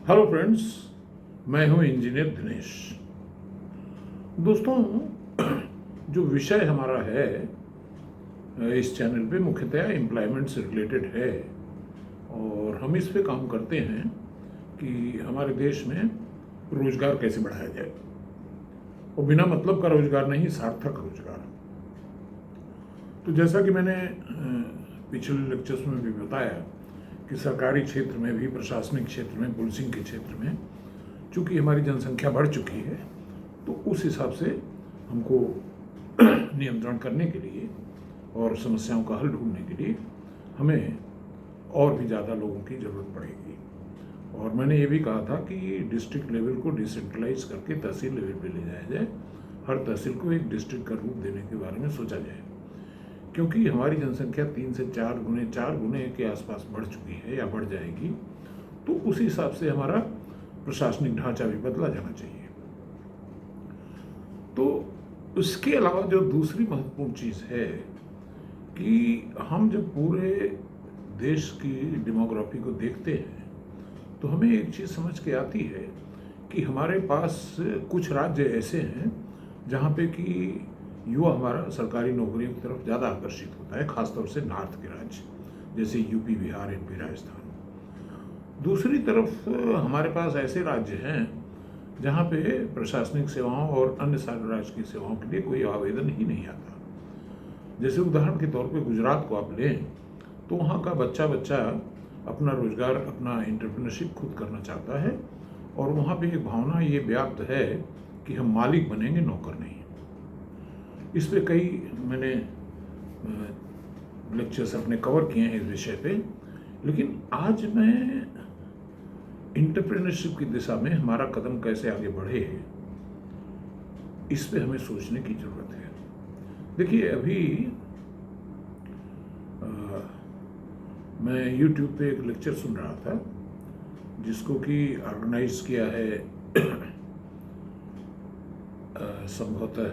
Hello friends, मैं हूं engineer Dinesh. दोस्तों, जो विषय हमारा है इस चैनल पे मुख्यतया एम्प्लॉयमेंट से रिलेटेड है और हम इस पे काम करते हैं कि हमारे देश में रोजगार कैसे बढ़ाया जाए और बिना मतलब का रोजगार नहीं, सार्थक रोजगार। तो जैसा कि मैंने पिछले लेक्चर्स में भी बताया कि सरकारी क्षेत्र में भी, प्रशासनिक क्षेत्र में, पुलिसिंग के क्षेत्र में चूँकि हमारी जनसंख्या बढ़ चुकी है, तो उस हिसाब से हमको नियंत्रण करने के लिए और समस्याओं का हल ढूंढने के लिए हमें और भी ज़्यादा लोगों की ज़रूरत पड़ेगी। और मैंने ये भी कहा था कि डिस्ट्रिक्ट लेवल को डिसेंट्रलाइज करके तहसील लेवल पे ले जाया जाए, हर तहसील को एक डिस्ट्रिक्ट का रूप देने के बारे में सोचा जाए, क्योंकि हमारी जनसंख्या 3 से 4 गुने के आसपास बढ़ चुकी है या बढ़ जाएगी। तो उस हिसाब से हमारा प्रशासनिक ढांचा भी बदला जाना चाहिए। तो इसके अलावा जो दूसरी महत्वपूर्ण चीज़ है कि हम जब पूरे देश की डेमोग्राफी को देखते हैं तो हमें एक चीज़ समझ के आती है कि हमारे पास कुछ राज्य ऐसे हैं जहाँ पे कि युवा हमारा सरकारी नौकरियों की तरफ ज़्यादा आकर्षित होता है, खासतौर से नॉर्थ के राज्य जैसे यूपी, बिहार, एमपी, राजस्थान। दूसरी तरफ हमारे पास ऐसे राज्य हैं जहाँ पे प्रशासनिक सेवाओं और अन्य सारे राज्य की सेवाओं के लिए कोई आवेदन ही नहीं आता। जैसे उदाहरण के तौर पे गुजरात को आप लें तो वहाँ का बच्चा अपना रोजगार, अपना एंटरप्रेन्योरशिप खुद करना चाहता है और वहाँ पे एक भावना ये व्याप्त है कि हम मालिक बनेंगे, नौकर नहीं। इस पे कई मैंने लेक्चर्स अपने कवर किए हैं इस विषय पे, लेकिन आज मैं एंटरप्रेन्योरशिप की दिशा में हमारा कदम कैसे आगे बढ़े, इस पे हमें सोचने की जरूरत है। देखिए, अभी मैं YouTube पे एक लेक्चर सुन रहा था जिसको कि ऑर्गेनाइज किया है संभवतः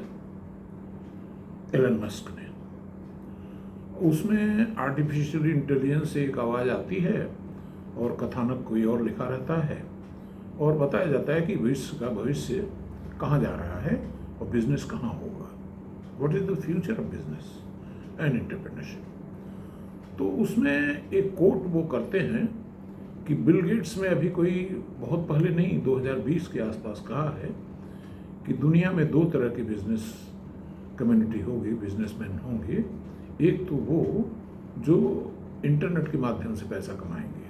एलन मस्क ने। उसमें आर्टिफिशियल इंटेलिजेंस से एक आवाज़ आती है और कथानक कोई और लिखा रहता है और बताया जाता है कि विश्व का भविष्य कहाँ जा रहा है और बिजनेस कहाँ होगा। What is the future of business and entrepreneurship. तो उसमें एक कोट वो करते हैं कि बिल गेट्स में अभी कोई बहुत पहले नहीं, 2020 के आसपास कहा है कि दुनिया में 2 तरह की बिजनेस कम्युनिटी होगी, बिजनेसमैन होंगे। एक तो वो जो इंटरनेट के माध्यम से पैसा कमाएंगे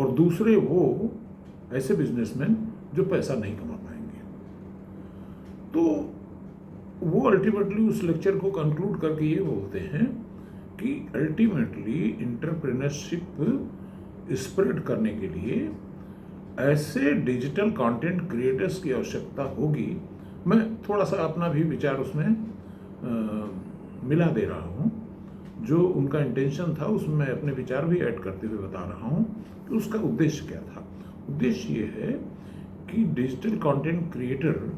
और दूसरे वो ऐसे बिजनेसमैन जो पैसा नहीं कमा पाएंगे। तो वो अल्टीमेटली उस लेक्चर को कंक्लूड करके ये बोलते हैं कि अल्टीमेटली एंटरप्रेन्योरशिप स्प्रेड करने के लिए ऐसे डिजिटल कंटेंट क्रिएटर्स की आवश्यकता होगी। मैं थोड़ा सा अपना भी विचार उसमें मिला दे रहा हूँ। जो उनका इंटेंशन था उसमें मैं अपने विचार भी ऐड करते हुए बता रहा हूँ कि उसका उद्देश्य क्या था। उद्देश्य ये है कि डिजिटल कंटेंट क्रिएटर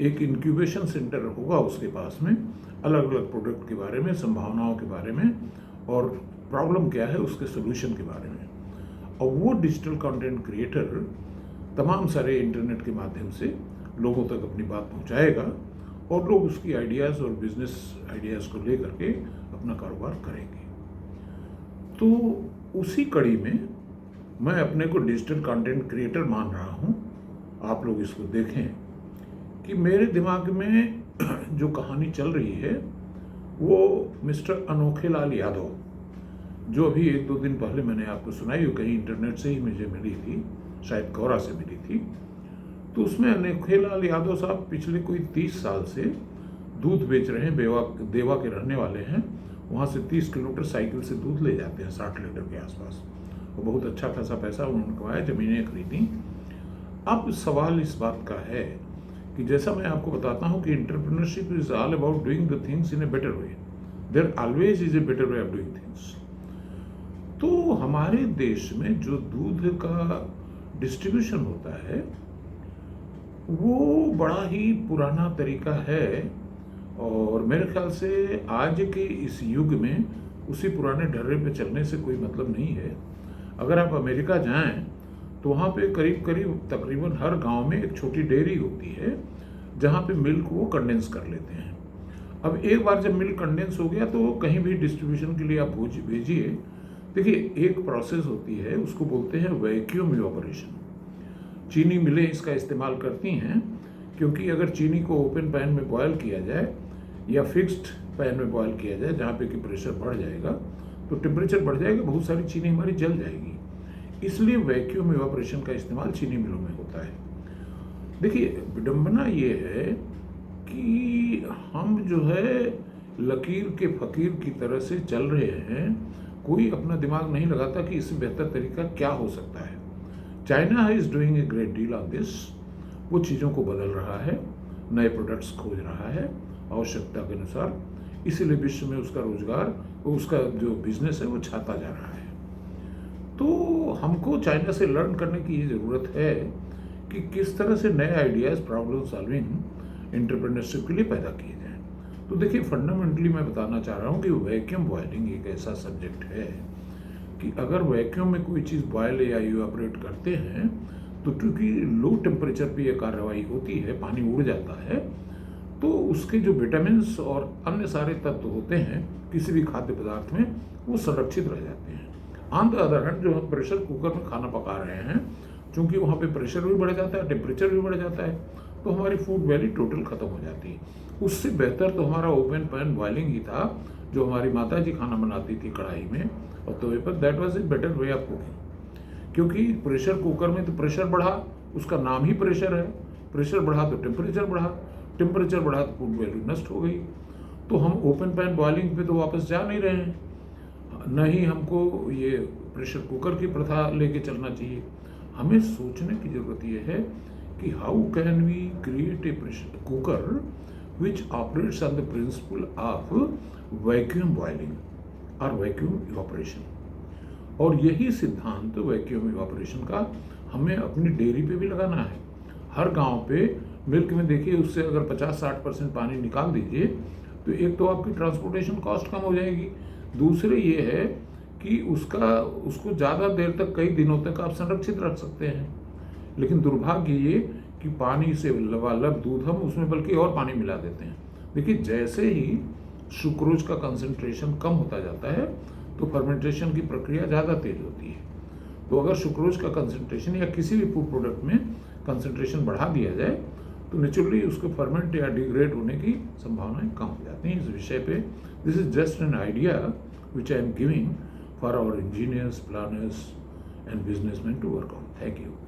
एक इंक्यूबेशन सेंटर होगा उसके पास में, अलग अलग प्रोडक्ट के बारे में, संभावनाओं के बारे में और प्रॉब्लम क्या है उसके सोल्यूशन के बारे में। और वो डिजिटल कंटेंट क्रिएटर तमाम सारे इंटरनेट के माध्यम से लोगों तक अपनी बात पहुंचाएगा और लोग उसकी आइडियाज़ और बिजनेस आइडियाज़ को लेकर के अपना कारोबार करेंगे। तो उसी कड़ी में मैं अपने को डिजिटल कंटेंट क्रिएटर मान रहा हूँ। आप लोग इसको देखें कि मेरे दिमाग में जो कहानी चल रही है वो मिस्टर अनोखेलाल यादव, जो अभी 1-2 दिन पहले मैंने आपको सुनाई, कहीं इंटरनेट से ही मुझे मिली थी, शायद कोरा से मिली थी। तो उसमें अनोखेलाल यादव साहब पिछले कोई 30 साल से दूध बेच रहे हैं। देवा के रहने वाले हैं। वहाँ से 30 किलोमीटर साइकिल से दूध ले जाते हैं, 60 लीटर के आसपास। और बहुत अच्छा खासा पैसा उन्होंने कमाया, ज़मीनें खरीदी। अब सवाल इस बात का है कि जैसा मैं आपको बताता हूँ कि entrepreneurship is all about doing the things in a better way. There always is a better way of doing things. तो हमारे देश में जो दूध का डिस्ट्रीब्यूशन होता है वो बड़ा ही पुराना तरीका है और मेरे ख्याल से आज के इस युग में उसी पुराने ढर्रे पे चलने से कोई मतलब नहीं है। अगर आप अमेरिका जाएं तो वहाँ पे करीब करीब तकरीबन हर गांव में एक छोटी डेयरी होती है जहाँ पे मिल्क वो कंडेंस कर लेते हैं। अब एक बार जब मिल्क कंडेंस हो गया तो कहीं भी डिस्ट्रीब्यूशन के लिए आप भेजिए। देखिए, एक प्रोसेस होती है, उसको बोलते हैं वैक्यूम इवापोरेशन। चीनी मिलें इसका इस्तेमाल करती हैं, क्योंकि अगर चीनी को ओपन पैन में बॉयल किया जाए या फिक्स्ड पैन में बॉयल किया जाए जहाँ पे कि प्रेशर बढ़ जाएगा तो टेम्परेचर बढ़ जाएगा, बहुत सारी चीनी हमारी जल जाएगी। इसलिए वैक्यूम इवापोरेशन का इस्तेमाल चीनी मिलों में होता है। देखिए, विडंबना ये है कि हम जो है लकीर के फकीर की तरह से चल रहे हैं, कोई अपना दिमाग नहीं लगाता कि इससे बेहतर तरीका क्या हो सकता है। China is doing a great deal on this. वो चीज़ों को बदल रहा है, नए प्रोडक्ट्स खोज रहा है आवश्यकता के अनुसार, इसीलिए विश्व में उसका रोजगार, उसका जो बिजनेस है वो छाता जा रहा है। तो हमको चाइना से लर्न करने की ये ज़रूरत है कि किस तरह से नए आइडियाज़ प्रॉब्लम सॉल्विंग एंटरप्रेन्योरशिप के लिए पैदा किए जाएं। तो देखिए, फंडामेंटली मैं बताना चाह रहा हूँ कि वैक्यूम बॉयलिंग एक ऐसा सब्जेक्ट है कि अगर वैक्यूम में कोई चीज़ बॉयल या इवेपोरेट करते हैं तो क्योंकि लो टेम्परेचर पे ये कार्रवाई होती है, पानी उड़ जाता है, तो उसके जो विटामिन्स और अन्य सारे तत्व होते हैं किसी भी खाद्य पदार्थ में, वो संरक्षित रह जाते हैं। ऑन द अदर हैंड, जो हम प्रेशर कुकर में खाना पका रहे हैं, चूँकि वहाँ पे प्रेशर भी बढ़ जाता है, टेम्परेचर भी बढ़ जाता है, तो हमारी फूड वैल्यू टोटल ख़त्म हो जाती है। उससे बेहतर तो हमारा ओपन पैन बॉयलिंग ही था, जो हमारी माता जी खाना बनाती थी कढ़ाई में और तवे पर। That was a better way of cooking. क्योंकि प्रेशर कुकर में तो प्रेशर बढ़ा, उसका नाम ही प्रेशर है, प्रेशर बढ़ा तो टेम्परेचर बढ़ा, टेम्परेचर बढ़ा तो फूड वैल्यू नष्ट हो गई। तो हम ओपन पैन बॉयलिंग पे तो वापस जा नहीं रहे हैं, न ही हमको ये प्रेशर कुकर की प्रथा लेके चलना चाहिए। हमें सोचने की ज़रूरत ये है कि how can we create a pressure cooker which operates on the principle of vacuum boiling और वैक्यूम इवापोरेशन। और यही सिद्धांत वैक्यूम इवापोरेशन का हमें अपनी डेयरी पे भी लगाना है। हर गांव पे मिल्क में देखिए, उससे अगर 50-60% पानी निकाल दीजिए तो एक तो आपकी ट्रांसपोर्टेशन कॉस्ट कम हो जाएगी, दूसरे ये है कि उसको ज़्यादा देर तक, कई दिनों तक आप संरक्षित रख सकते हैं। लेकिन दुर्भाग्य ये कि पानी से लबालब दूध हम उसमें बल्कि और पानी मिला देते हैं। देखिए, जैसे ही सुक्रोज का कंसंट्रेशन कम होता जाता है तो फर्मेंटेशन की प्रक्रिया ज़्यादा तेज होती है। तो अगर सुक्रोज का कंसंट्रेशन या किसी भी फूड प्रोडक्ट में कंसंट्रेशन बढ़ा दिया जाए तो नेचुरली उसके फर्मेंट या डिग्रेड होने की संभावनाएं कम हो जाती हैं। इस विषय पे this is just an idea which I am giving for our engineers, planners and businessmen to work on. Thank you.